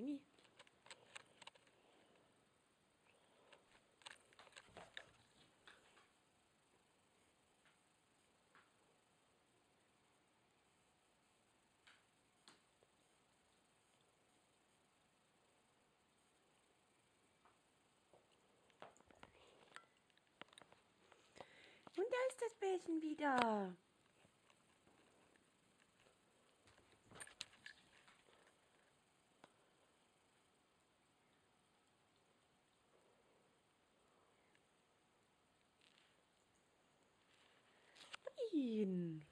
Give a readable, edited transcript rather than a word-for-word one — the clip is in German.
Mini. Und da ist das Bärchen wieder. Ihn.